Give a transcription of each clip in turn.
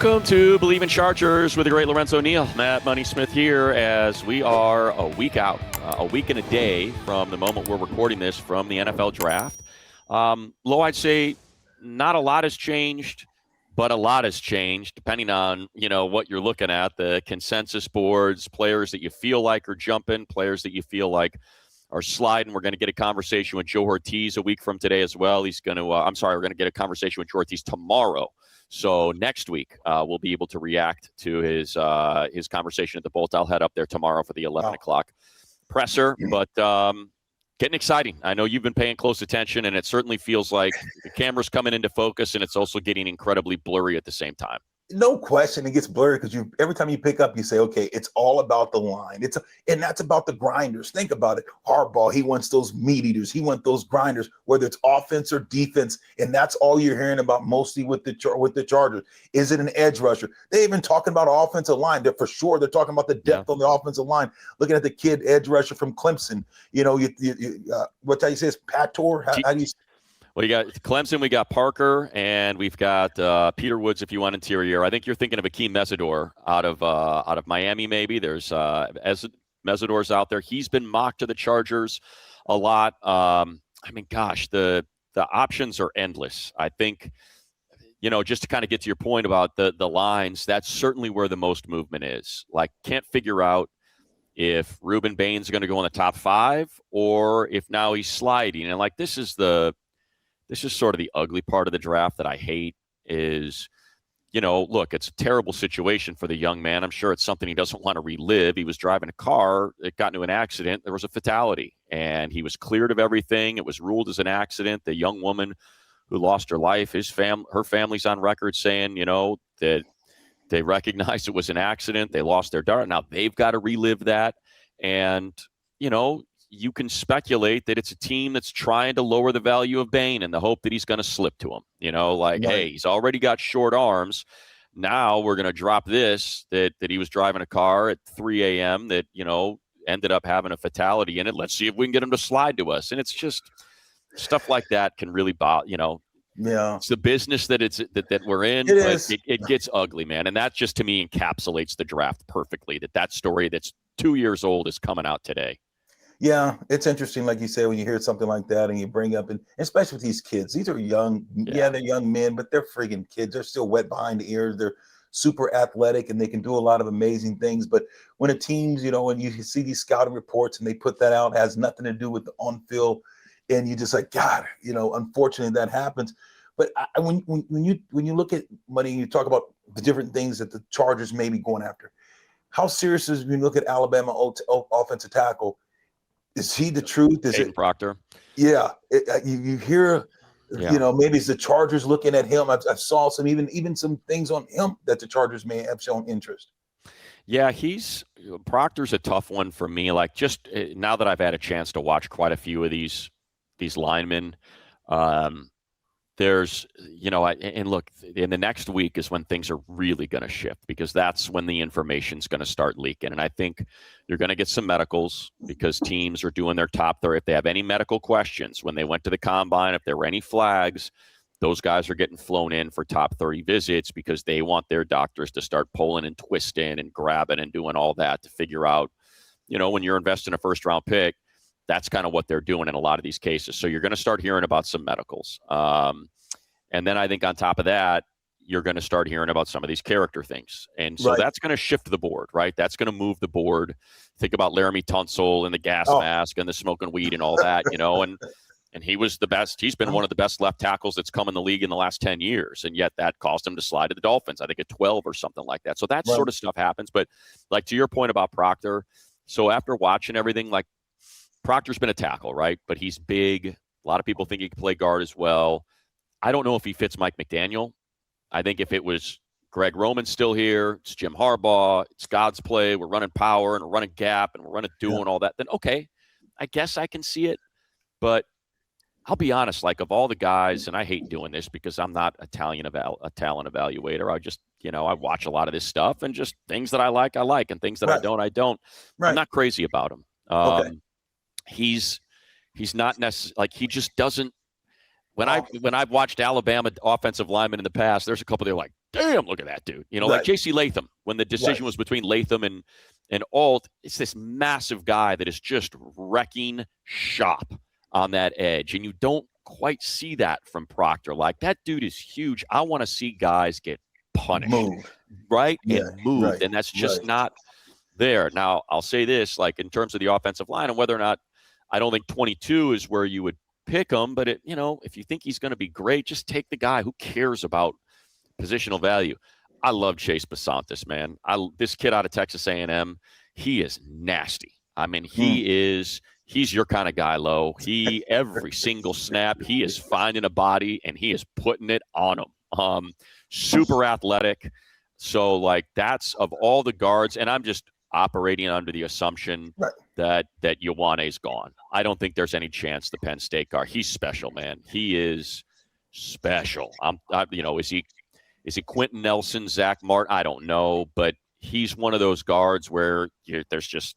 Welcome to Believe in Chargers with the great Lorenzo Neal. Matt Money Smith here as we are a week out, a week and a day from the moment we're recording this from the NFL draft. Lo, I'd say not a lot has changed, but a lot has changed depending on, what you're looking at, the consensus boards, players that you feel like are jumping, players that you feel like are sliding. We're going to get a conversation with Joe Hortiz a week from today as well. We're going to get a conversation with Joe Hortiz tomorrow. So next week, we'll be able to react to his conversation at the Bolt. I'll head up there tomorrow for the 11 o'clock presser. But getting exciting. I know you've been paying close attention, and it certainly feels like the camera's coming into focus, and it's also getting incredibly blurry at the same time. No question, it gets blurry because every time you pick up, you say, okay, it's all about the line. And that's about the grinders. Think about it. Harbaugh, he wants those meat eaters. He wants those grinders, whether it's offense or defense. And that's all you're hearing about mostly with the Chargers. Is it an edge rusher? They even talking about offensive line. For sure, they're talking about the depth on the offensive line. Looking at the kid edge rusher from Clemson. What you say is Pator? How do you? Well, you got Clemson, we got Parker, and we've got Peter Woods if you want interior. I think you're thinking of Akeem Mesidor out of Miami maybe. There's Mesidor's out there. He's been mocked to the Chargers a lot. The options are endless. I think, just to kind of get to your point about the lines, that's certainly where the most movement is. Like, can't figure out if Ruben Bane's going to go in the top 5 or if now he's sliding. And, this is sort of the ugly part of the draft that I hate is, look, it's a terrible situation for the young man. I'm sure it's something he doesn't want to relive. He was driving a car. It got into an accident. There was a fatality, and he was cleared of everything. It was ruled as an accident. The young woman who lost her life, her family's on record saying, that they recognized it was an accident. They lost their daughter. Now they've got to relive that. And, you can speculate that it's a team that's trying to lower the value of Bane in the hope that he's going to slip to him. Hey, he's already got short arms. Now we're going to drop this, that he was driving a car at 3 a.m. that, ended up having a fatality in it. Let's see if we can get him to slide to us. And it's just stuff like that can really bother, Yeah, it's the business that we're in. It gets ugly, man. And that just, to me, encapsulates the draft perfectly, that story that's 2 years old is coming out today. Yeah, it's interesting, like you say, when you hear something like that and you bring up, and especially with these kids, these are young, they're young men, but they're friggin' kids. They're still wet behind the ears. They're super athletic and they can do a lot of amazing things. But when a team's, when you see these scouting reports and they put that out, has nothing to do with the on-field, and you just like, God, unfortunately that happens. But when you look at money, you talk about the different things that the Chargers may be going after. How serious is when you look at Alabama offensive tackle? Is he the truth? Is Kaden Proctor? Yeah, you hear, maybe it's the Chargers looking at him. I saw some even some things on him that the Chargers may have shown interest. Yeah, Proctor's a tough one for me. Like, just now that I've had a chance to watch quite a few of these linemen, there's, and look, in the next week is when things are really going to shift, because that's when the information's going to start leaking. And I think you're going to get some medicals because teams are doing their top 30. If they have any medical questions when they went to the combine, if there were any flags, those guys are getting flown in for top 30 visits because they want their doctors to start pulling and twisting and grabbing and doing all that to figure out, when you're investing a first round pick, that's kind of what they're doing in a lot of these cases. So you're going to start hearing about some medicals. And then I think on top of that, you're going to start hearing about some of these character things. And so that's going to shift the board, right? That's going to move the board. Think about Laramie Tunsil and the gas mask and the smoking weed and all that, and he was the best. He's been one of the best left tackles that's come in the league in the last 10 years. And yet that caused him to slide to the Dolphins, I think at 12 or something like that. So that sort of stuff happens. But like to your point about Proctor, so after watching everything, like, Proctor's been a tackle, right? But he's big. A lot of people think he can play guard as well. I don't know if he fits Mike McDaniel. I think if it was Greg Roman still here, it's Jim Harbaugh, it's God's play, we're running power and we're running gap and we're running dual and all that, then okay, I guess I can see it. But I'll be honest, like, of all the guys, and I hate doing this because I'm not a talent evaluator. I just, I watch a lot of this stuff, and just things that I like, and things that I don't. Right. I'm not crazy about him. He's not necessarily, like, he just doesn't. When I've watched Alabama offensive linemen in the past, there's a couple they're like, damn, look at that dude. You know, Right. like J.C. Latham, when the decision Right. was between Latham and Alt, it's this massive guy that is just wrecking shop on that edge. And you don't quite see that from Proctor. Like, that dude is huge. I want to see guys get punished, right? Yeah, and moved. right, And that's just right. not there. Now, I'll say this, like, in terms of the offensive line and whether or not, I don't think 22 is where you would pick him, but it, you know, if you think he's going to be great, just take the guy. Who cares about positional value? I love Chase Bisontis, man. This kid out of Texas A&M, he is nasty. I mean, he's your kind of guy, Lo. He, every single snap, he is finding a body and he is putting it on him. Super athletic. So, like, that's of all the guards, and I'm just operating under the assumption that Ioane's gone. I don't think there's any chance the Penn State guard. He's special, man. He is special. You know, is he Quenton Nelson, Zach Martin? I don't know, but he's one of those guards where there's just,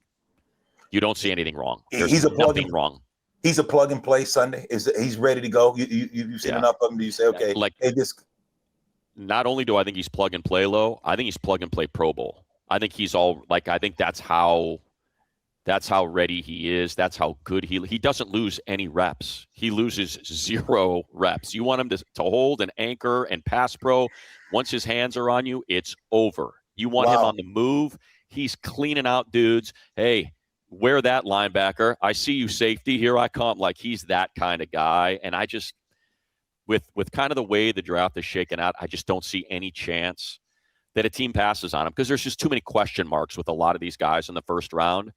you don't see anything wrong. There's nothing wrong. He's a plug and play Sunday. He's ready to go. You've seen enough of him. Do you say, okay, like, hey, this? Not only do I think he's plug and play, Low, I think he's plug and play Pro Bowl. I think he's all, like, I think that's how ready he is. That's how good he doesn't lose any reps. He loses 0 reps. You want him to hold and anchor and pass pro. Once his hands are on you, it's over. You want him on the move. He's cleaning out dudes. Hey, wear that, linebacker. I see you, safety. Here I come. Like, he's that kind of guy. And I just, with kind of the way the draft is shaken out, I just don't see any chance that a team passes on him, because there's just too many question marks with a lot of these guys in the first round.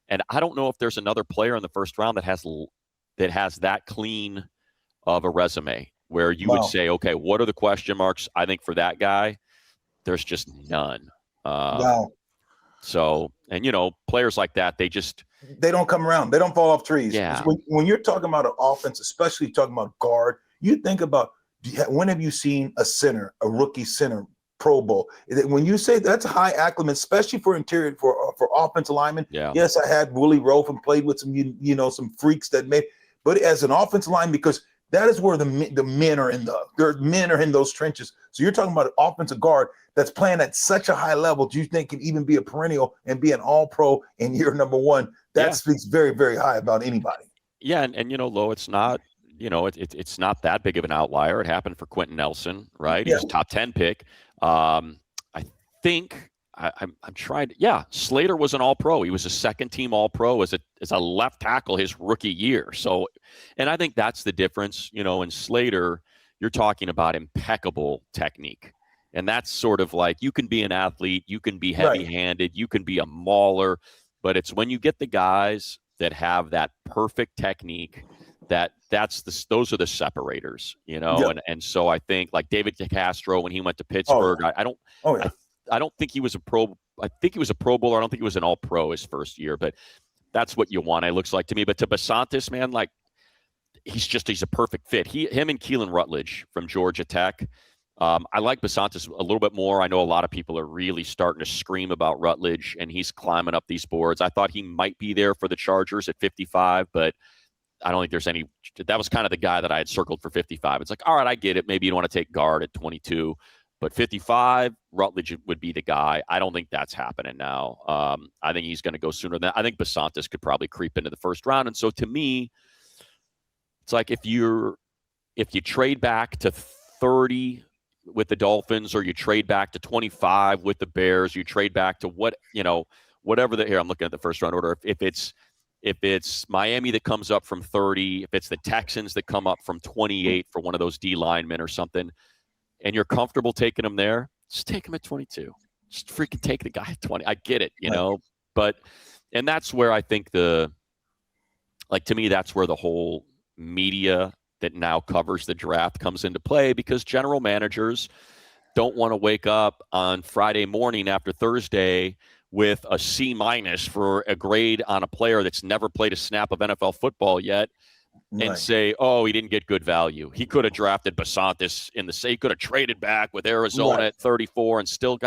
And I don't know if there's another player in the first round that has that clean of a resume where you would say, okay, what are the question marks? I think for that guy, there's just none. So, and, you know, players like that, they don't come around. They don't fall off trees. Yeah. When you're talking about an offense, especially talking about guard, you think about, when have you seen a rookie center, Pro Bowl? When you say that's a high acclimate, especially for interior, for offensive linemen. Yeah. Yes, I had Willie Rofe and played with some, some freaks that made, but as an offensive line, because that is where the men are in those trenches. So you're talking about an offensive guard that's playing at such a high level. Do you think can even be a perennial and be an all-pro in year number 1? That speaks very, very high about anybody. Yeah, and Lo, it's not, it's not that big of an outlier. It happened for Quenton Nelson, right? He was a top 10 pick. I think I'm trying to. Yeah, Slater was an All-Pro. He was a second-team All-Pro as a left tackle his rookie year. So, and I think that's the difference. In Slater, you're talking about impeccable technique, and that's sort of like, you can be an athlete, you can be heavy-handed, you can be a mauler, but it's when you get the guys that have that perfect technique, those are the separators, and so I think, like David Castro when he went to Pittsburgh, I don't think he was a pro. I think he was a Pro Bowler. I don't think he was an All-Pro his first year, but that's what Ioane looks like to me. But to Bisontis, man, like, he's a perfect fit. Him and Keelen Rutledge from Georgia Tech. I like Bisontis a little bit more. I know a lot of people are really starting to scream about Rutledge, and he's climbing up these boards. I thought he might be there for the Chargers at 55, but I don't think there's any. That was kind of the guy that I had circled for 55. It's like, all right, I get it. Maybe you don't want to take guard at 22, but 55, Rutledge would be the guy. I don't think that's happening now. I think he's going to go sooner than that. I think Bisontis could probably creep into the first round. And so to me, it's like, if you trade back to 30 with the Dolphins, or you trade back to 25 with the Bears, you trade back to whatever here, I'm looking at the first round order. If it's Miami that comes up from 30, if it's the Texans that come up from 28 for one of those D linemen or something, and you're comfortable taking them there, just take him at 22. Just freaking take the guy at 20. I get it, but, and that's where I think to me, that's where the whole media that now covers the draft comes into play, because general managers don't want to wake up on Friday morning after Thursday with a C- for a grade on a player that's never played a snap of NFL football yet, and say, oh, he didn't get good value. He could have drafted Bisontis he could have traded back with Arizona at 34 and still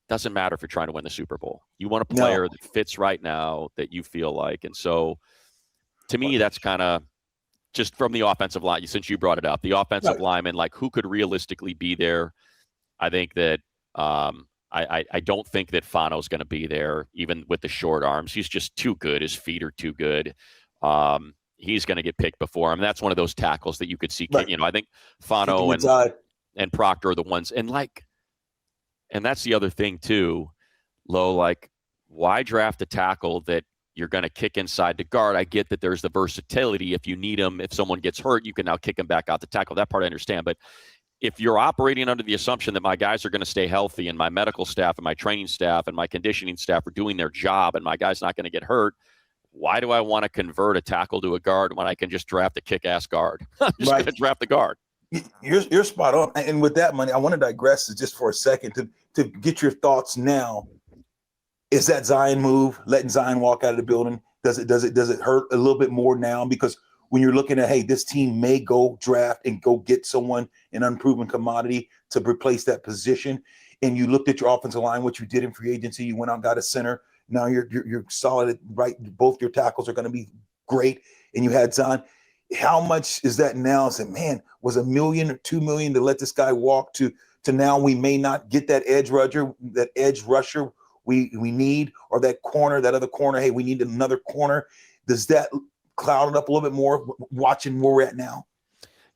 doesn't matter if you're trying to win the Super Bowl. You want a player that fits right now, that you feel like. And so to me, that's kind of just from the offensive line, since you brought it up, the offensive lineman, like, who could realistically be there I think that I don't think that Fano's going to be there, even with the short arms. He's just too good. His feet are too good. He's going to get picked before him. That's one of those tackles that you could see. Right. You know, I think Fano and Proctor are the ones. And that's the other thing too, Lo. Like, why draft a tackle that you're going to kick inside the guard? I get that there's the versatility. If you need him, if someone gets hurt, you can now kick him back out the tackle. That part I understand. But if you're operating under the assumption that my guys are going to stay healthy and my medical staff and my training staff and my conditioning staff are doing their job and my guy's not going to get hurt, why do I want to convert a tackle to a guard when I can just draft a kick-ass guard? I'm just going to draft the guard. You're spot on. And with that money, I want to digress just for a second to get your thoughts now. Is that Zion move, letting Zion walk out of the building, does it hurt a little bit more now? Because when you're looking at, hey, this team may go draft and go get someone, an unproven commodity to replace that position, and you looked at your offensive line, what you did in free agency, you went out and got a center. Now you're solid at right. Both your tackles are going to be great, and you had Zion. How much is that now? Say, man, was $1 million or $2 million to let this guy walk to now we may not get that edge rusher we need, or that other corner. Hey, we need another corner. Does that cloud it up a little bit more watching where we're at now?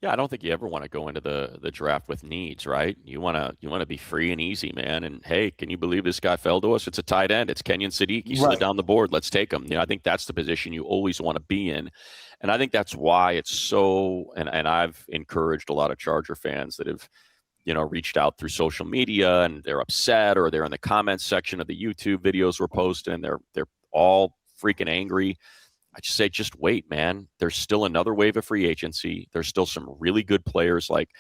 Yeah, I don't think you ever want to go into the draft with needs, right? You want to be free and easy, man. And hey, can you believe this guy fell to us? It's a tight end. It's Kenyon Sadiq. He slid down the board. Let's take him. You know, I think that's the position you always want to be in. And I think that's why it's so, and I've encouraged a lot of Charger fans that have, you know, reached out through social media and they're upset, or they're in the comments section of the YouTube videos we're posting. They're all freaking angry. I just say, just wait, man. There's still another wave of free agency. There's still some really good players. Like,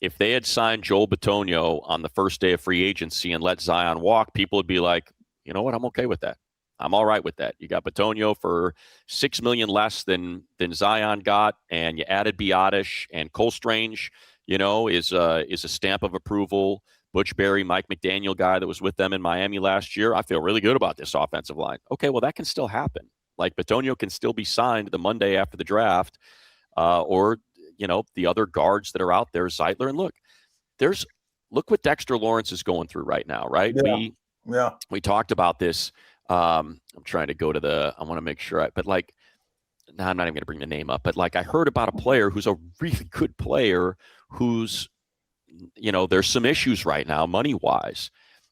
if they had signed Joel Bitonio on the first day of free agency and let Zion walk, people would be like, you know what? I'm okay with that. I'm all right with that. You got Bitonio for $6 million less than Zion got, and you added Biotish, and Cole Strange, you know, is a stamp of approval. Butch Berry, Mike McDaniel guy that was with them in Miami last year. I feel really good about this offensive line. Okay, well, that can still happen. Like, Bitonio can still be signed the Monday after the draft, or, you know, the other guards that are out there, Zeitler. And look what Dexter Lawrence is going through right now, right? Yeah. We talked about this. I'm trying to go to I want to make sure but like, no, I'm not even going to bring the name up, but like, I heard about a player who's a really good player who's, you know, there's some issues right now, money-wise.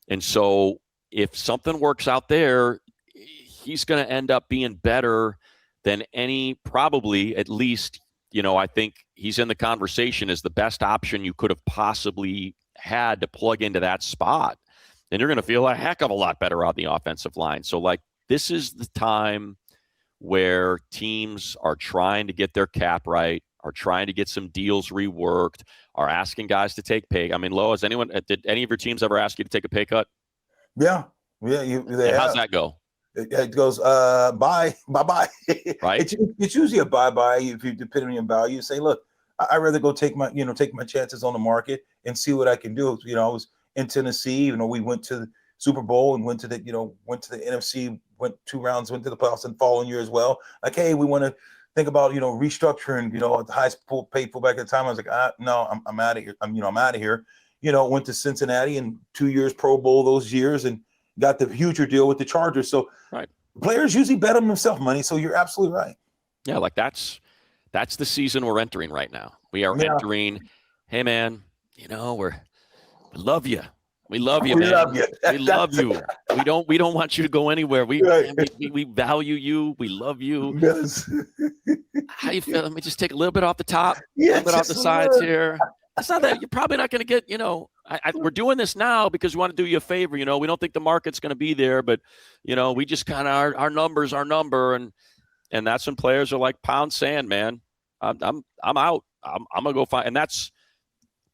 And so if something works out there, he's going to end up being better than probably, at least, you know, I think he's in the conversation as the best option you could have possibly had to plug into that spot. And you're going to feel a heck of a lot better on the offensive line. So, like, this is the time where teams are trying to get their cap right, are trying to get some deals reworked, are asking guys to take pay. I mean, Lo, did any of your teams ever ask you to take a pay cut? Yeah. How's that go? It goes bye. Right. It's usually a bye if you depend on your value. Say, look, I'd rather go take my chances on the market and see what I can do. You know, I was in Tennessee. You know, we went to the Super Bowl and went to the NFC, went 2 rounds, went to the playoffs the following year as well. Like, hey, we want to think about, you know, restructuring. You know, at the highest paid fullback at the time, I was like, no, I'm out of here. I'm out of here. You know, went to Cincinnati and 2 years Pro Bowl those years and got the future deal with the Chargers. So players usually bet on themselves money. So you're absolutely right. Yeah, like that's the season we're entering right now. We are entering, hey, man, you know, we love you. We love you, man. We love you. We don't want you to go anywhere. We value you. We love you. Yes. How you feel? Let me just take a little bit off the top, a little bit off the sides here. It's not that you're probably not going to get, you know, we're doing this now because we want to do you a favor. You know, we don't think the market's going to be there, but, you know, we just kind of, our number's our number. And that's when players are like, pound sand, man. I'm out. I'm going to go find. And that's,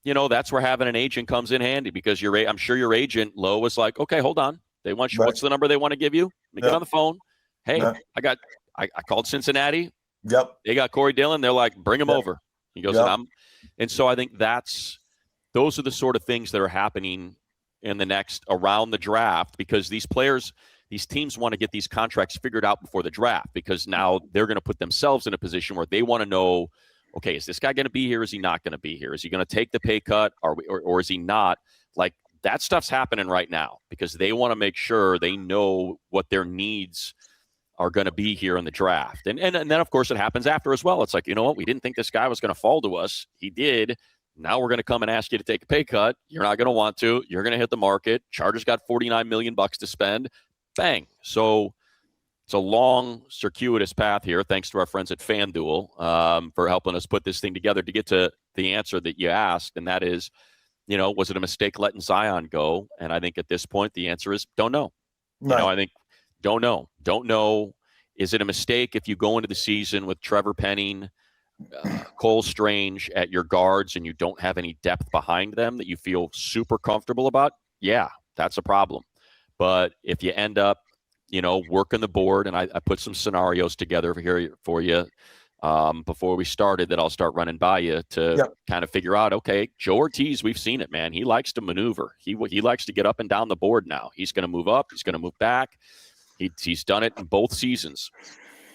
you know, that's where having an agent comes in handy, because I'm sure your agent, Lo, was like, okay, hold on. They want you. Right. What's the number they want to give you? Let me get on the phone. Hey, I called Cincinnati. Yep. They got Corey Dillon. They're like, bring him over. He goes, and so I think those are the sort of things that are happening in the next around the draft, because these teams want to get these contracts figured out before the draft, because now they're going to put themselves in a position where they want to know, okay, is this guy going to be here? Is he not going to be here? Is he going to take the pay cut? Or is he not? Like that stuff's happening right now because they want to make sure they know what their needs are going to be here in the draft. And then, of course, it happens after as well. It's like, you know what? We didn't think this guy was going to fall to us. He did. Now we're going to come and ask you to take a pay cut. You're not going to want to. You're going to hit the market. Chargers got $49 million to spend. Bang. So it's a long, circuitous path here. Thanks to our friends at FanDuel for helping us put this thing together to get to the answer that you asked. And that is, you know, was it a mistake letting Zion go? And I think at this point, the answer is don't know. Right. You know, I think don't know. Don't know. Is it a mistake if you go into the season with Trevor Penning, Cole Strange at your guards and you don't have any depth behind them that you feel super comfortable about? Yeah, that's a problem. But if you end up, you know, working the board, and I put some scenarios together here for you before we started that I'll start running by you to kind of figure out, okay, Joe Hortiz, we've seen it, man. He likes to maneuver. He likes to get up and down the board now. He's going to move up. He's going to move back. He's done it in both seasons.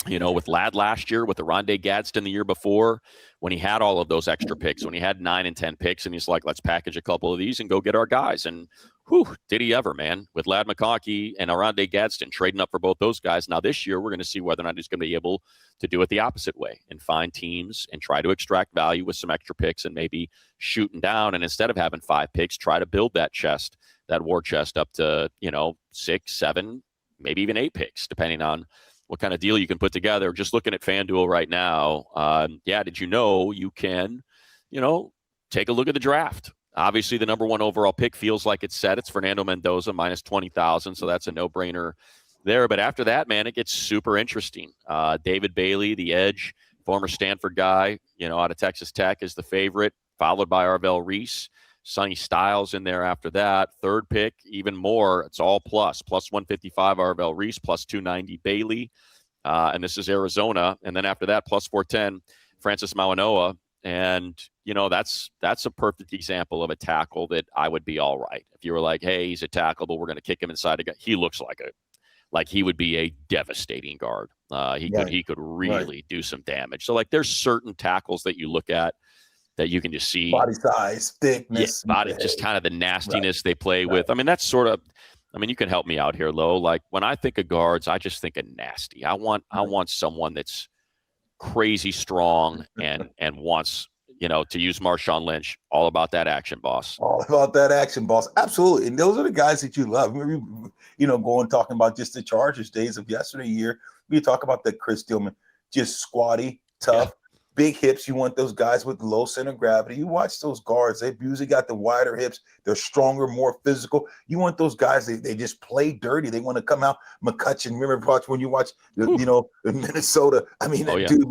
You know, with Ladd last year, with Oronde Gadsden the year before, when he had all of those extra picks, when he had 9 and 10 picks, and he's like, let's package a couple of these and go get our guys. And whew, did he ever, man, with Ladd McConkey and Oronde Gadsden trading up for both those guys. Now this year, we're going to see whether or not he's going to be able to do it the opposite way and find teams and try to extract value with some extra picks and maybe shooting down. And instead of having 5 picks, try to build that chest, that war chest up to, you know, 6, 7, maybe even 8 picks, depending on what kind of deal you can put together. Just looking at FanDuel right now. Did you know you can, you know, take a look at the draft? Obviously, the number 1 overall pick feels like it's set. It's Fernando Mendoza, minus 20,000. So that's a no-brainer there. But after that, man, it gets super interesting. David Bailey, the edge, former Stanford guy, you know, out of Texas Tech, is the favorite, followed by Arvell Reese. Sonny Styles in there after that. Third pick, even more. It's all plus 155 Arvell Reese, plus 290 Bailey. And this is Arizona. And then after that, plus 410 Francis Mauanoa. And, you know, that's a perfect example of a tackle that I would be all right. If you were like, hey, he's a tackle, but we're going to kick him inside. He looks like he would be a devastating guard. He could really do some damage. So, like, there's certain tackles that you look at that you can just see. Body size, thickness. Just kind of the nastiness they play with. I mean, that's sort of, you can help me out here, Lo. Like, when I think of guards, I just think of nasty. I want someone that's crazy strong and wants, you know, to use Marshawn Lynch, all about that action, boss. All about that action, boss. Absolutely. And those are the guys that you love. You know, going talking about just the Chargers days of yesterday year. We talk about the Chris Dillman, just squatty, tough. Yeah. Big hips. You want those guys with low center of gravity. You watch those guards. They've usually got the wider hips. They're stronger, more physical. You want those guys. They just play dirty. They want to come out. McCutcheon. Remember when you watch, you know, in Minnesota? I mean, that dude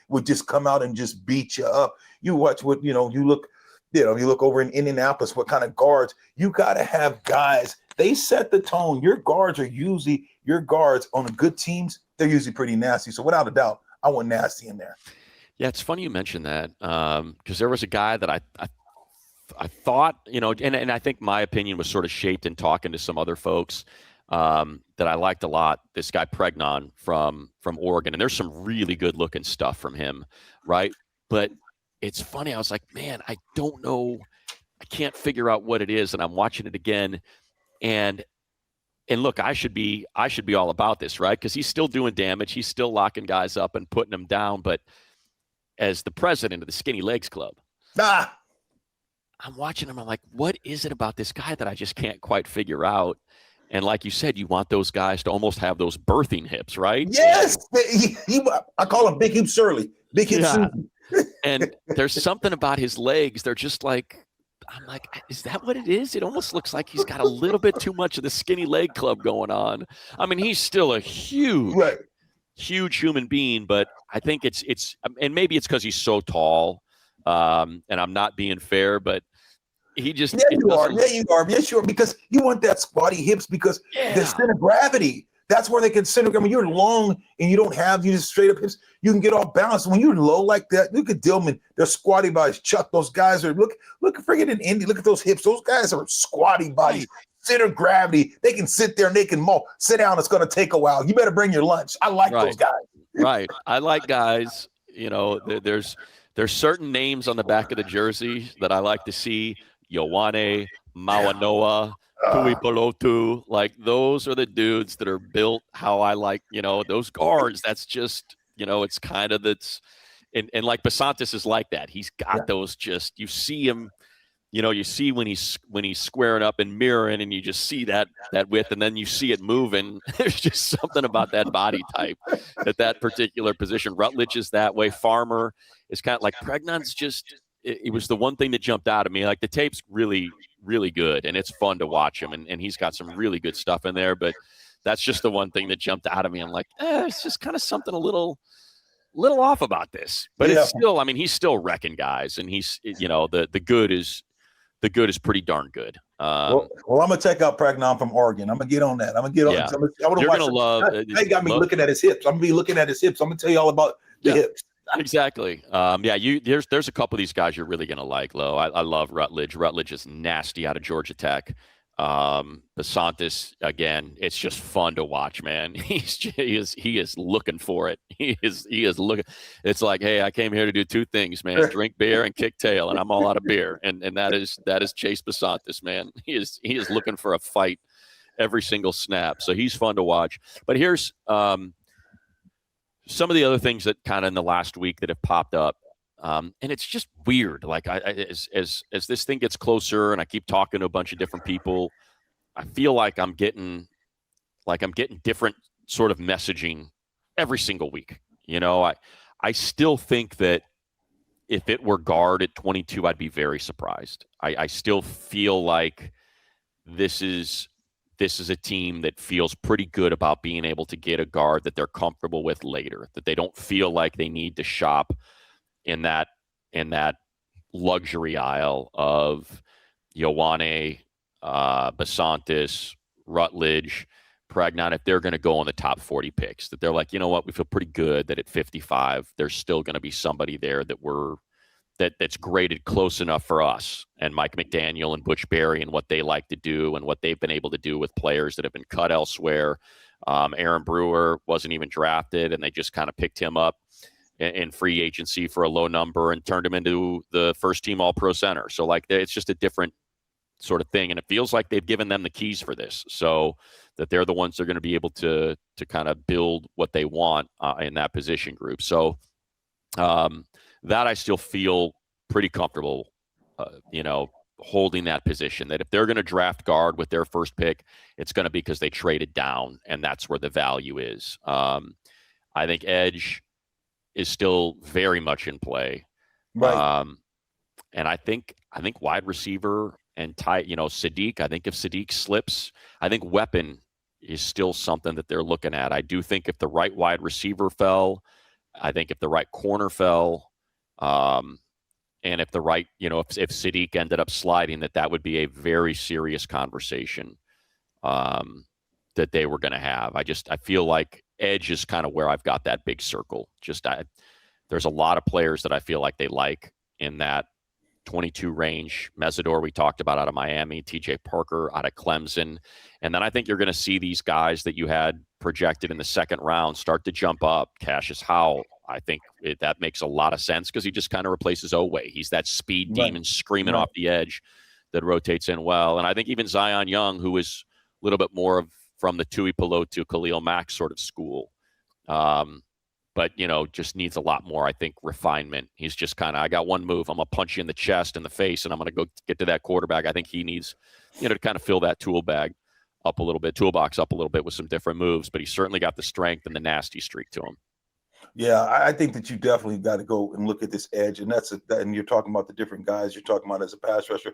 would just come out and just beat you up. You watch what, you look over in Indianapolis, what kind of guards. You got to have guys. They set the tone. Your guards on the good teams. They're usually pretty nasty. So without a doubt, I want nasty in there. Yeah, it's funny you mentioned that because there was a guy that I thought, you know, and I think my opinion was sort of shaped in talking to some other folks that I liked a lot. This guy Pregnon from Oregon, and there's some really good looking stuff from him, right? But it's funny. I was like, man, I don't know. I can't figure out what it is, and I'm watching it again, and look, I should be all about this, right? Because he's still doing damage. He's still locking guys up and putting them down, but as the president of the Skinny Legs Club, I'm watching him. I'm like, what is it about this guy that I just can't quite figure out? And like you said, you want those guys to almost have those birthing hips, right? Yes. I call him Big Hip Shirley. Big Hip Susan. And there's something about his legs. They're just like, I'm like, is that what it is? It almost looks like he's got a little bit too much of the Skinny Leg Club going on. I mean, he's still a huge human being, but I think it's and maybe it's because he's so tall, and I'm not being fair, but he just you are because you want that squatty hips because the center of gravity. That's where they can center. I mean, you're long and you don't have just straight up hips. You can get all balanced. When you're low like that, look at Dillman. They're squatty bodies. Chuck, those guys are look friggin' in Indy. Look at those hips. Those guys are squatty bodies. Center of gravity. They can sit there and they can maul. Sit down. It's going to take a while. You better bring your lunch. I like those guys. Right. I like guys. You know, there's certain names on the back of the jersey that I like to see. Ioane, Mawanoa, Tuipulotu. Like, those are the dudes that are built how I like, those guards. That's just, it's kind of and like Bisontis is like that. He's got those you see him, you see when he's squaring up and mirroring, and you just see that width, and then you see it moving. There's just something about that body type at that particular position. Rutledge is that way. Farmer is kind of like Pregnon's just, it was the one thing that jumped out at me. Like, the tape's really, really good, and it's fun to watch him, and he's got some really good stuff in there, but that's just the one thing that jumped out at me. I'm like, it's just kind of something a little off about this. But it's still, he's still wrecking guys, and he's, the good is pretty darn good. Well, I'm gonna check out Pregnon from Oregon. I'm gonna get on that. I'm gonna get on. You're gonna love. They got me looking at his hips. I'm gonna be looking at his hips. I'm gonna tell you all about the hips. Exactly. There's a couple of these guys you're really gonna like, Lo. I love Rutledge. Rutledge is nasty out of Georgia Tech. Bisontis, again, it's just fun to watch, man. He is looking for it. He is looking. It's like, hey, I came here to do two things, man: drink beer and kick tail, and I'm all out of beer. And that is Chase Bisontis, man. He is looking for a fight every single snap. So he's fun to watch. But here's some of the other things that kind of in the last week that have popped up. And it's just weird. Like, as this thing gets closer, and I keep talking to a bunch of different people, I feel like I'm getting different sort of messaging every single week. I still think that if it were guard at 22, I'd be very surprised. I still feel like this is a team that feels pretty good about being able to get a guard that they're comfortable with later, that they don't feel like they need to shop in that luxury aisle of Ioane, Bisontis, Rutledge, Pregnon. If they're going to go on the top 40 picks, that they're like, you know what, we feel pretty good that at 55 there's still going to be somebody there that's graded close enough for us, and Mike McDaniel and Butch Berry and what they like to do and what they've been able to do with players that have been cut elsewhere. Aaron Brewer wasn't even drafted, and they just kind of picked him up in free agency for a low number and turned him into the first team All-Pro center. So, like, it's just a different sort of thing, and it feels like they've given them the keys for this, so that they're the ones that are going to be able to kind of build what they want in that position group. So that I still feel pretty comfortable, holding that position, that if they're going to draft guard with their first pick, it's going to be because they traded down, and that's where the value is. I think edge is still very much in play. Right. And I think wide receiver and Sadiq, I think if Sadiq slips, I think weapon is still something that they're looking at. I do think if the right wide receiver fell, I think if the right corner fell, and if the right, if Sadiq ended up sliding, that would be a very serious conversation that they were going to have. I feel like edge is kind of where I've got that big circle. There's a lot of players that I feel like they like in that 22 range. Mesidor, we talked about, out of Miami, TJ Parker out of Clemson. And then I think you're going to see these guys that you had projected in the second round start to jump up. Cassius Howell, I think that makes a lot of sense because he just kind of replaces Oweh. He's that speed demon screaming off the edge that rotates in well. And I think even Zion Young, who is a little bit more of from the Tuipulotu Khalil Mack sort of school, but, just needs a lot more, I think, refinement. He's just kind of, I got one move. I'm going to punch you in the chest and the face, and I'm going to go get to that quarterback. I think he needs, to kind of fill that toolbox up a little bit with some different moves, but he's certainly got the strength and the nasty streak to him. Yeah, I think that you definitely got to go and look at this edge, and and you're talking about the different guys you're talking about as a pass rusher.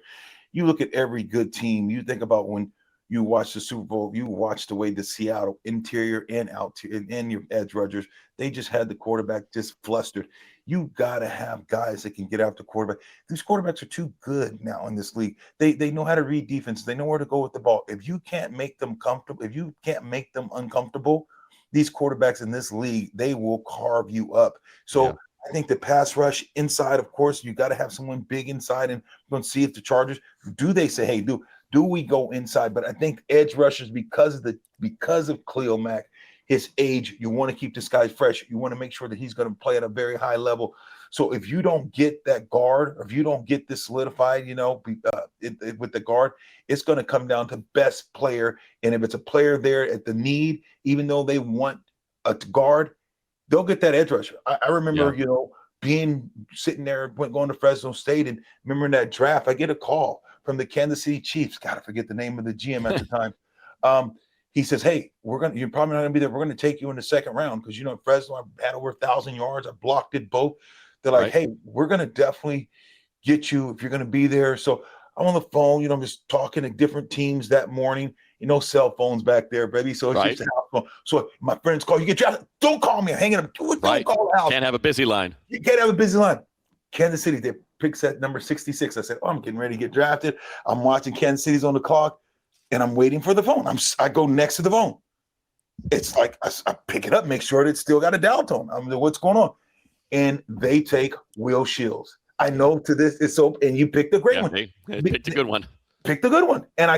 You look at every good team. You think about when you watch the Super Bowl, you watch the way the Seattle interior and out and your edge rushers, they just had the quarterback just flustered. You got to have guys that can get out the quarterback. These quarterbacks are too good now in this league. They know how to read defense. They know where to go with the ball. If you can't make them comfortable, if you can't make them uncomfortable, these quarterbacks in this league, they will carve you up. So I think the pass rush inside, of course, you got to have someone big inside, and we're going to see if the Chargers, do they say, hey, do we go inside? But I think edge rushers, because of Khalil Mack, his age, you want to keep this guy fresh. You want to make sure that he's going to play at a very high level. So if you don't get that guard, or if you don't get this solidified, with the guard, it's going to come down to best player. And if it's a player there at the need, even though they want a guard, they'll get that edge rusher. I remember, being sitting there, going to Fresno State, and remember in that draft, I get a call from the Kansas City Chiefs. God, I forget the name of the GM at the time. He says, "Hey, you're probably not going to be there. We're going to take you in the second round because Fresno, I had over 1,000 yards. I blocked it both. They're like, hey, we're going to definitely get you if you're going to be there." So I'm on the phone, I'm just talking to different teams that morning. Cell phones back there, baby. So it's just a house phone. So my friends call, "You get drafted. Don't call me. I'm hanging up. Don't call the house. Can't have a busy line. You can't have a busy line." Kansas City, they picked at number 66. I said, I'm getting ready to get drafted. I'm watching Kansas City's on the clock, and I'm waiting for the phone. I go next to the phone. It's like I pick it up, make sure that it's still got a dial tone. I'm like, what's going on? And they take Will Shields. I know to this it's so, and you picked a great one. They picked a good one. Picked a good one. And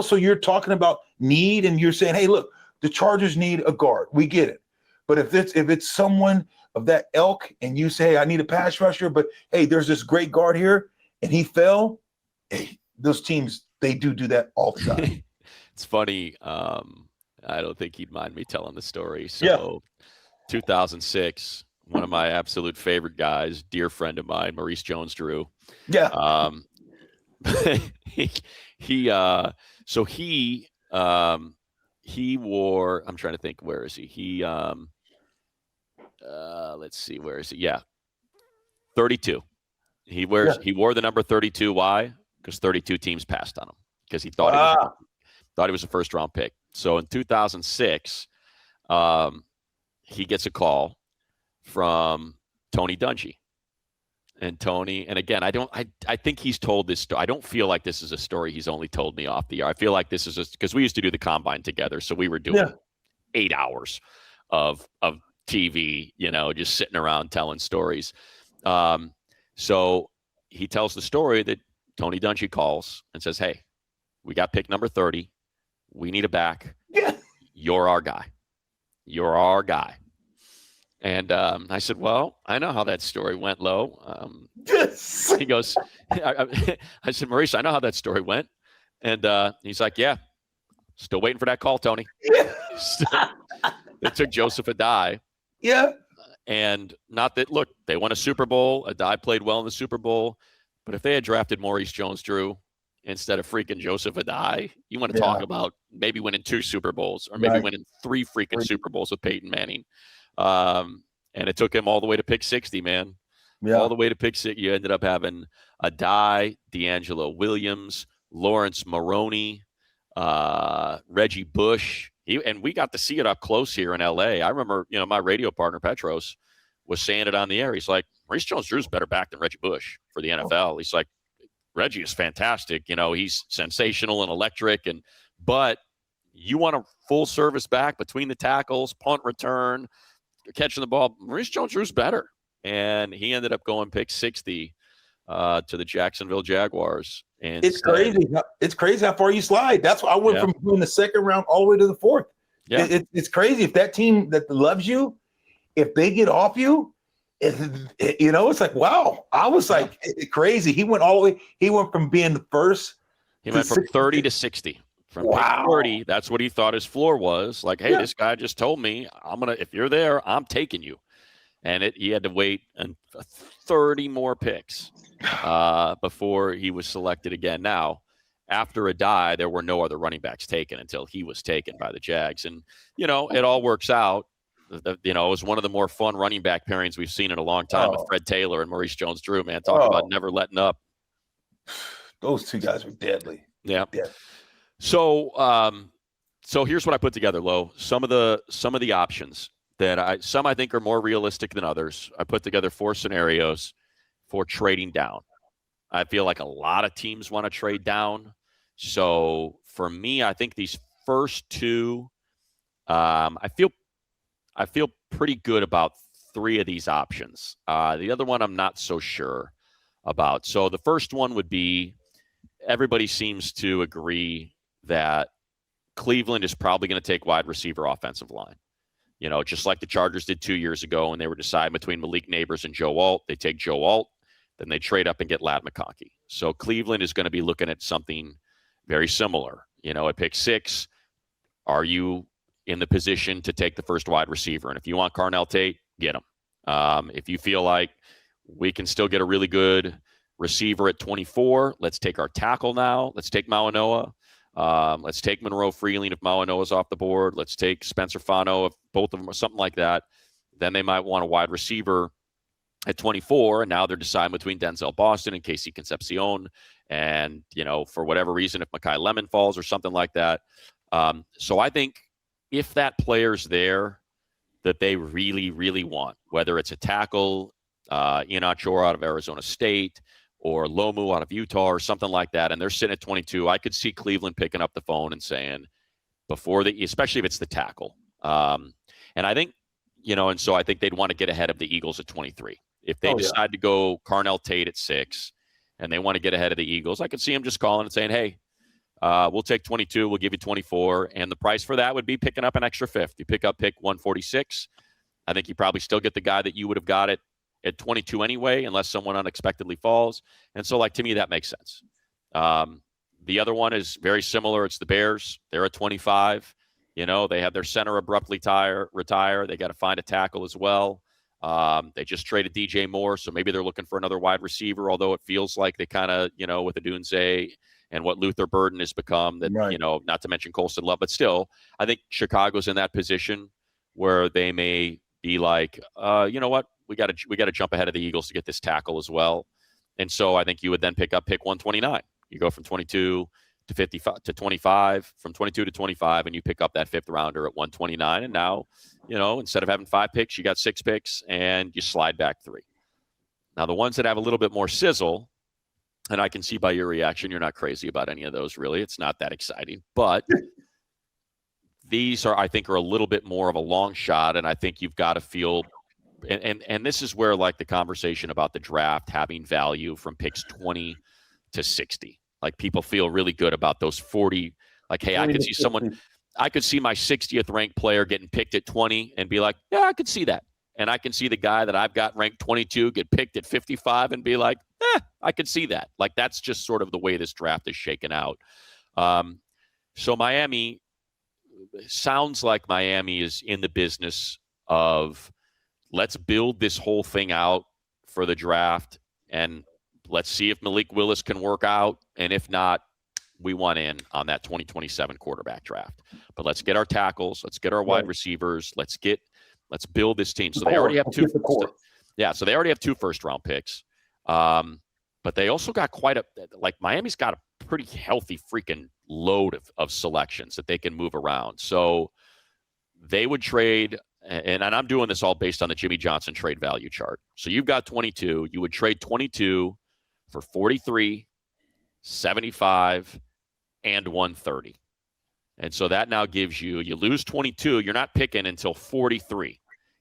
so you're talking about need, and you're saying, hey, look, the Chargers need a guard. We get it. But if it's someone of that ilk, and you say, hey, I need a pass rusher, but hey, there's this great guard here, and he fell, hey, those teams, they do that all the time. It's funny. I don't think he'd mind me telling the story. So 2006, one of my absolute favorite guys, dear friend of mine, Maurice Jones-Drew. Yeah. He wore, I'm trying to think, where is he? Let's see, where is he? Yeah. 32. He wore the number 32. Why? Because 32 teams passed on him because he thought he was a first round pick. So in 2006, he gets a call from Tony Dungy. And Tony, and again, I think he's told this story. I don't feel like this is a story he's only told me off the air. I feel like this is just because we used to do the combine together. So we were doing 8 hours of TV, just sitting around telling stories. So he tells the story that Tony Dungy calls and says, "Hey, we got pick number 30. We need a back. Yeah. You're our guy. You're our guy." And I said, "Well, I know how that story went, Lo." He goes, I said, "Maurice, I know how that story went." And he's like, "Yeah, still waiting for that call, Tony." Yeah. They took Joseph Adai. Yeah. And not that, look, they won a Super Bowl. Adai played well in the Super Bowl. But if they had drafted Maurice Jones-Drew instead of freaking Joseph Adai, you want to talk about maybe winning 2 Super Bowls or maybe winning 3 freaking Super Bowls with Peyton Manning. And it took him all the way to pick 60, man. Yeah. All the way to pick 60. You ended up having Adai, D'Angelo Williams, Lawrence Maroney, Reggie Bush. And we got to see it up close here in L.A. I remember, my radio partner, Petros, was saying it on the air. He's like, Maurice Jones-Drew's better back than Reggie Bush for the NFL. He's like, Reggie is fantastic. He's sensational and electric. But you want a full service back between the tackles, punt return, catching the ball. Maurice Jones-Drew's better. And he ended up going pick 60 to the Jacksonville Jaguars. And it's crazy. It's crazy how far you slide. That's why I went from doing the second round all the way to the 4th. Yeah. It's crazy. If that team that loves you, if they get off you, it's like, wow. I was like crazy. He went all the way. He went from being the first. He went from 30 to 60. From pick 30, that's what he thought his floor was. Like, hey, this guy just told me if you're there, I'm taking you. And he had to wait 30 more picks before he was selected again. Now, after Adai, there were no other running backs taken until he was taken by the Jags. And, it all works out. It was one of the more fun running back pairings we've seen in a long time with Fred Taylor and Maurice Jones-Drew, man. Talk about never letting up. Those 2 guys were deadly. Yeah. So here's what I put together, Lo. Some of the options that I think are more realistic than others. I put together 4 scenarios for trading down. I feel like a lot of teams want to trade down. So for me, I think these first 2, I feel pretty good about 3 of these options. The other one I'm not so sure about. So the first one would be, everybody seems to agree that Cleveland is probably going to take wide receiver, offensive line. Just like the Chargers did 2 years ago when they were deciding between Malik Neighbors and Joe Alt. They take Joe Alt, then they trade up and get Ladd McConkey. So Cleveland is going to be looking at something very similar. At pick 6, are you in the position to take the first wide receiver? And if you want Carnell Tate, get him. If you feel like we can still get a really good receiver at 24, let's take our tackle now. Let's take Mauanoa. Let's take Monroe Freeling if Mauanoa's off the board. Let's take Spencer Fano if both of them are something like that. Then they might want a wide receiver at 24, and now they're deciding between Denzel Boston and Casey Concepcion. And, for whatever reason, if Mekhi Lemon falls or something like that. So I think if that player's there that they really, really want, whether it's a tackle, Ian Achor out of Arizona State, or Lomu out of Utah or something like that, and they're sitting at 22, I could see Cleveland picking up the phone and saying, especially if it's the tackle. And I think, and so I think they'd want to get ahead of the Eagles at 23. If they decide to go Carnell Tate at 6 and they want to get ahead of the Eagles, I could see them just calling and saying, hey, we'll take 22, we'll give you 24. And the price for that would be picking up an extra fifth. You pick up pick 146. I think you probably still get the guy that you would have got at 22 anyway, unless someone unexpectedly falls. And so, to me, that makes sense. The other one is very similar. It's the Bears. They're at 25. They have their center abruptly retire. They got to find a tackle as well. They just traded DJ Moore, so maybe they're looking for another wide receiver, although it feels like they kind of, with Odunze and what Luther Burden has become, that, right. Not to mention Colston Love, but still, I think Chicago's in that position where they may be like, you know what? We got to jump ahead of the Eagles to get this tackle as well. And so I think you would then pick up pick 129. You go from 22 to 55 to 25, from 22 to 25, and you pick up that fifth rounder at 129. And now, instead of having 5 picks, you got 6 picks, and you slide back 3. Now, the ones that have a little bit more sizzle, and I can see by your reaction, you're not crazy about any of those, really. It's not that exciting. But these I think, are a little bit more of a long shot, and I think you've got to feel – and this is where, the conversation about the draft having value from picks 20 to 60. People feel really good about those 40. Hey, I could see my 60th ranked player getting picked at 20 and be like, yeah, I could see that. And I can see the guy that I've got ranked 22 get picked at 55 and be like, I could see that. That's just sort of the way this draft is shaken out. So Miami, sounds like Miami is in the business of, let's build this whole thing out for the draft, and let's see if Malik Willis can work out. And if not, we want in on that 2027 quarterback draft. But let's get our tackles. Let's get our wide receivers. Let's build this team. So they already have 2. So they already have 2 first-round picks. But they also got Miami's got a pretty healthy freaking load of selections that they can move around. So they would trade. And I'm doing this all based on the Jimmy Johnson trade value chart. So you've got 22. You would trade 22 for 43, 75, and 130. And so that now gives you lose 22. You're not picking until 43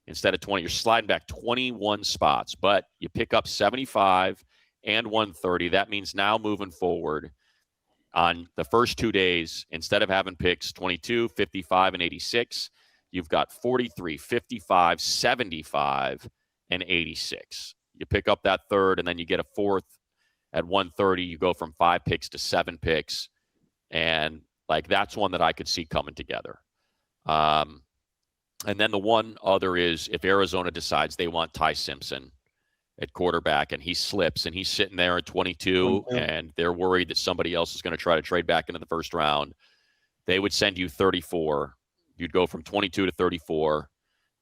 instead of 20. You're sliding back 21 spots, but you pick up 75 and 130. That means now moving forward on the first 2 days, instead of having picks 22, 55, and 86, you've got 43, 55, 75, and 86. You pick up that third, and then you get a fourth at 130. You go from 5 picks to 7 picks. And that's one that I could see coming together. And then the one other is if Arizona decides they want Ty Simpson at quarterback and he slips and he's sitting there at 22 and they're worried that somebody else is going to try to trade back into the first round, they would send you 34. You'd go from 22 to 34.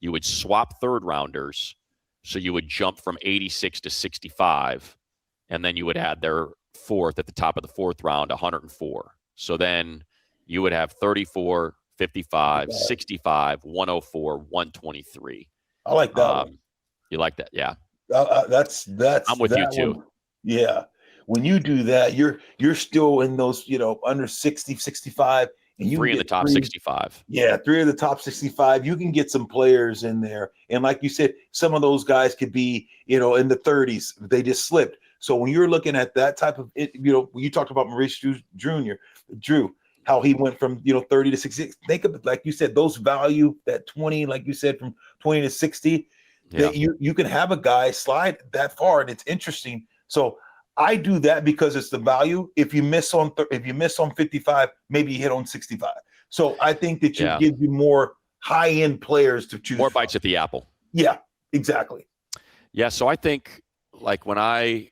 You would swap third rounders. So you would jump from 86 to 65. And then you would add their fourth at the top of the 4th round, 104. So then you would have 34, 55, 65, 104, 123. I like that. You like that? Yeah. That's I'm with you too. Yeah. When you do that, you're still in those, under 60, 65. And you 3 in the top 65. Yeah, 3 of the top 65. You can get some players in there. And like you said, some of those guys could be, in the 30s. They just slipped. So when you're looking at that type of, you talked about Maurice Jones-Drew. how he went from 30 to 60. Think of it, like you said, those value that 20, like you said, from 20 to 60. Yeah. That you can have a guy slide that far, and it's interesting. So I do that because it's the value. If you miss on 55, maybe you hit on 65. So I think that you give you more high-end players to choose. More bites at the apple. Yeah, exactly. Yeah, so I think like when I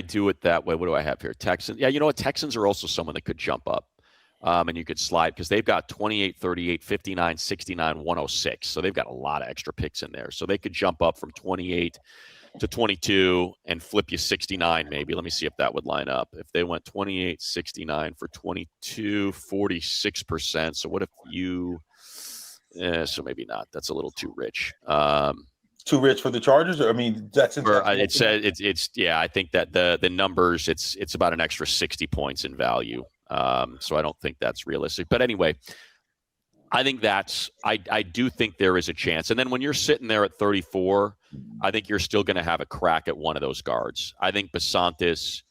do it that way, what do I have here? Texans. Yeah, you know what? Texans are also someone that could jump up. And you could slide because they've got 28, 38, 59, 69, 106. So they've got a lot of extra picks in there. So they could jump up from 28 to 22 and flip you 69 maybe. Let me see if that would line up. If they went 28, 69 for 22, 46%. So what if you so maybe not. That's a little too rich. Too rich for the Chargers? Or I mean, Jackson. It said it's yeah. I think that the numbers it's about an extra 60 points in value. So I don't think that's realistic. But anyway, I think I do think there is a chance. And then when you're sitting there at 34, I think you're still going to have a crack at one of those guards. I think Bisontis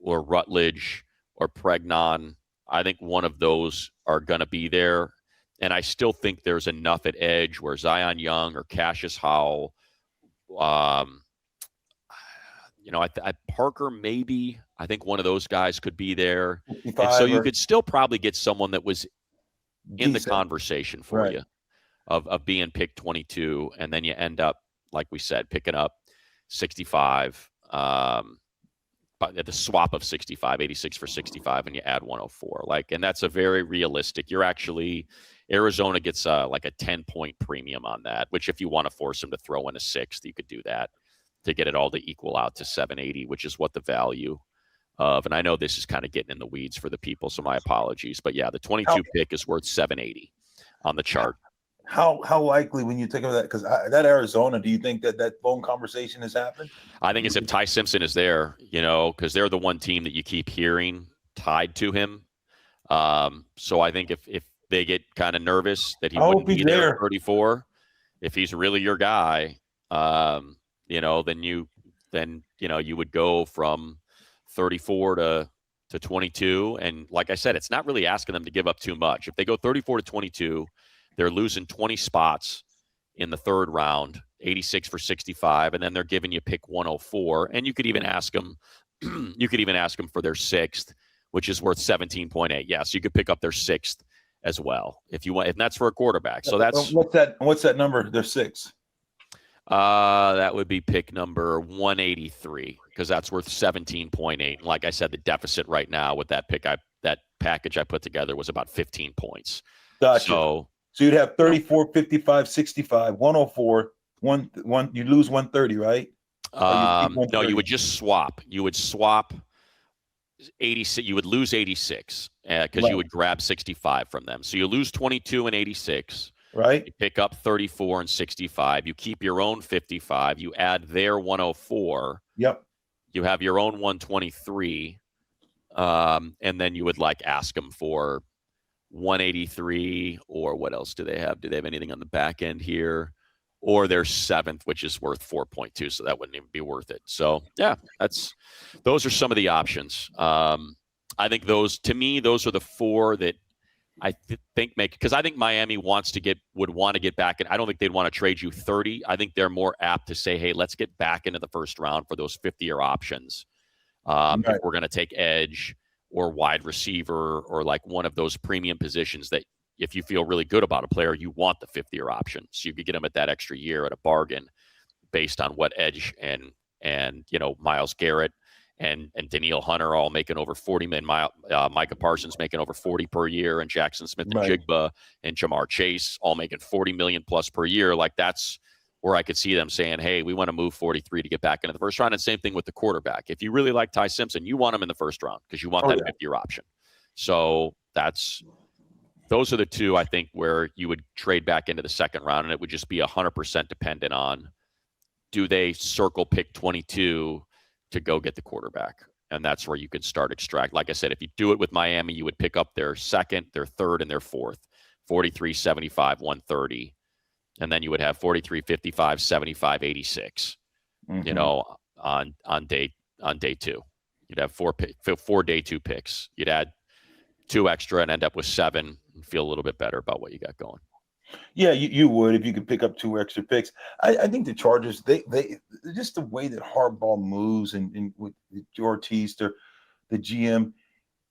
or Rutledge or Pregnon. I think one of those are going to be there. And I still think there's enough at edge where Zion Young or Cassius Howell. Parker maybe. I think one of those guys could be there. And so you could still probably get someone that was in the conversation for you of being picked 22, and then you end up, like we said, picking up 65, at the swap of 65, 86 for 65, and you add 104. And that's a very realistic. Arizona gets like a 10-point premium on that, which if you want to force them to throw in a sixth, you could do that to get it all to equal out to 780, which is what the value of, and I know this is kind of getting in the weeds for the people, so my apologies, but yeah, the 22 pick is worth 780 on the chart. How likely, when you think of that, because that Arizona, do you think that phone conversation has happened? I think it's if Ty Simpson is there, because they're the one team that you keep hearing tied to him. So I think if they get kind of nervous that he wouldn't be there at 34, if he's really your guy, then you would go from 34 to 22. And like I said, it's not really asking them to give up too much. If they go 34 to 22, they're losing 20 spots in the third round, 86 for 65, and then they're giving you pick 104. And you could even ask them for their sixth, which is worth 17.8. Yeah, so you could pick up their sixth as well if you want, and that's for a quarterback. So that's what's that number? Their sixth. That would be pick number 183 because that's worth 17.8. And like I said, the deficit right now with that that package I put together was about 15 points. Gotcha. So you'd have 34, 55, 65, 104, you lose 130, right? No, you would just swap. You would swap 86. You would lose 86 because you would grab 65 from them. So you lose 22 and 86. Right. You pick up 34 and 65. You keep your own 55. You add their 104. Yep. You have your own 123. And then you would ask them for 183, or what else do they have? Do they have anything on the back end here? Or their seventh, which is worth 4.2. So that wouldn't even be worth it. So yeah, those are some of the options. I think those are the four that I think because I think Miami would want to get back, and I don't think they'd want to trade you 30. I think they're more apt to say, hey, let's get back into the first round for those 50-year options. If we're going to take edge or wide receiver or one of those premium positions that if you feel really good about a player, you want the 50-year option. So you could get them at that extra year at a bargain based on what edge and Myles Garrett and Danielle Hunter all making over 40 million. Micah Parsons making over 40 per year, and Jackson Smith and Jigba and Jamar Chase all making 40 million plus per year. That's where I could see them saying, hey, we want to move 43 to get back into the first round. And same thing with the quarterback. If you really like Ty Simpson, you want him in the first round because you want that 50-year option. So those are the two, I think, where you would trade back into the second round, and it would just be 100% dependent on, do they circle pick 22 to go get the quarterback? And that's where you can start extract. Like I said, if you do it with Miami, you would pick up their second, their third, and their fourth, 43, 75, 130. And then you would have 43, 55, 75, 86, on day two. You'd have four day two picks. You'd add 2 extra and end up with 7 and feel a little bit better about what you got going. Yeah, you would if you could pick up 2 extra picks. I think the Chargers, they just the way that Harbaugh moves and with Hortiz, the GM,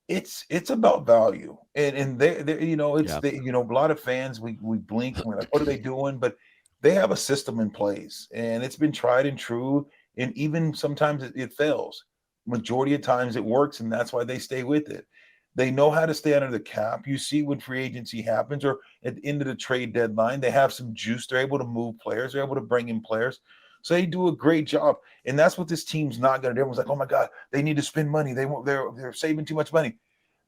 it's about value. And they it's a lot of fans we blink and we're like, what are they doing? But they have a system in place and it's been tried and true. And even sometimes it fails. Majority of times it works, and that's why they stay with it. They know how to stay under the cap. You see when free agency happens or at the end of the trade deadline, they have some juice. They're able to move players. They're able to bring in players. So they do a great job. And that's what this team's not going to do. Everyone's like, oh, my God, they need to spend money. They're saving too much money.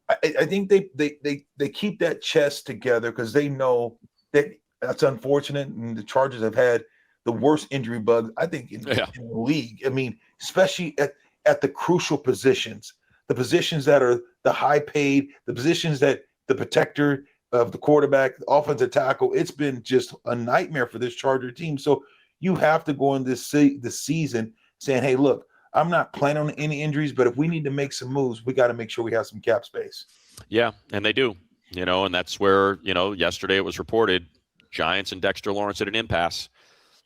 I think they keep that chest together because they know that's unfortunate. And the Chargers have had the worst injury bug, I think, in the league. I mean, especially at the crucial positions. The positions that are the high paid, the positions that the protector of the quarterback, the offensive tackle, it's been just a nightmare for this Charger team. So you have to go in this season saying, hey, look, I'm not planning on any injuries, but if we need to make some moves, we got to make sure we have some cap space. Yeah, and they do, and that's where, yesterday it was reported Giants and Dexter Lawrence at an impasse.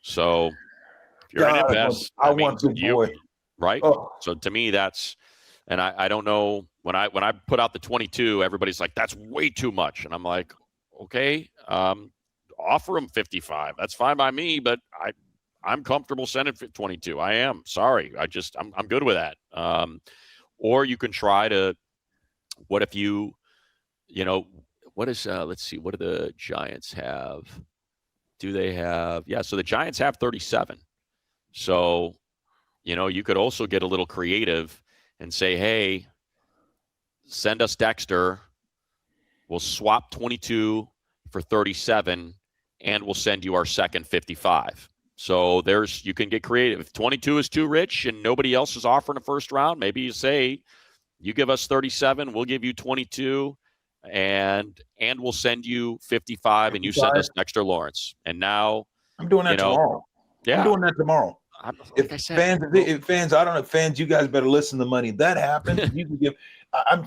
So if you're in an impasse, I want good boy. Right? Oh. So to me, that's – and I don't know, when I put out the 22, everybody's like, that's way too much. And I'm like, okay, offer him 55. That's fine by me, but I'm comfortable sending 22. I am. Sorry. I'm good with that. Or you can try to, what if what is, let's see, what do the Giants have? Do they have, so the Giants have 37. So, you could also get a little creative and say, hey, send us Dexter. We'll swap 22 for 37, and we'll send you our second 55. So you can get creative. If 22 is too rich and nobody else is offering a first round, maybe you say, you give us 37, we'll give you 22, and we'll send you 55, and you send us Dexter Lawrence. And now I'm doing that tomorrow. Yeah. I'm doing that tomorrow. Like if fans, I don't know, fans, you guys better listen to money. That happens. You can give.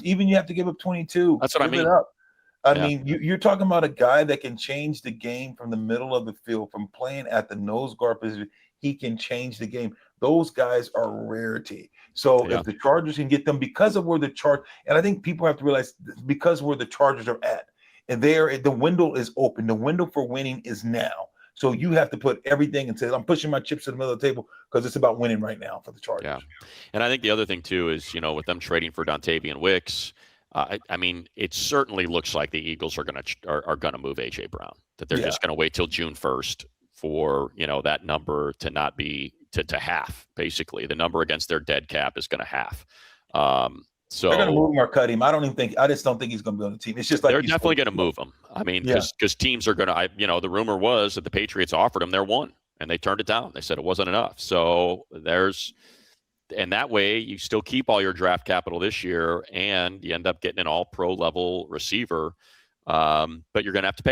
You have to give up 22. That's what I mean. It up. I mean, you're talking about a guy that can change the game from the middle of the field, from playing at the nose guard position. He can change the game. Those guys are rarity. So if the Chargers can get them because of where the and I think people have to realize because where the Chargers are at, and the window is open. The window for winning is now. So you have to put everything and say, I'm pushing my chips to the middle of the table because it's about winning right now for the Chargers. Yeah. And I think the other thing, too, is, with them trading for Dontavian Wicks, I mean, it certainly looks like the Eagles are gonna move A.J. Brown, that they're just going to wait till June 1st for, that number to not be to half, basically. The number against their dead cap is going to half. So they're going to move him or cut him. I just don't think he's going to be on the team. It's just like they're definitely going to move him. I mean, because teams are going to, the rumor was that the Patriots offered him their one and they turned it down. They said it wasn't enough. So and that way you still keep all your draft capital this year and you end up getting an all pro level receiver. But you're going to have to pay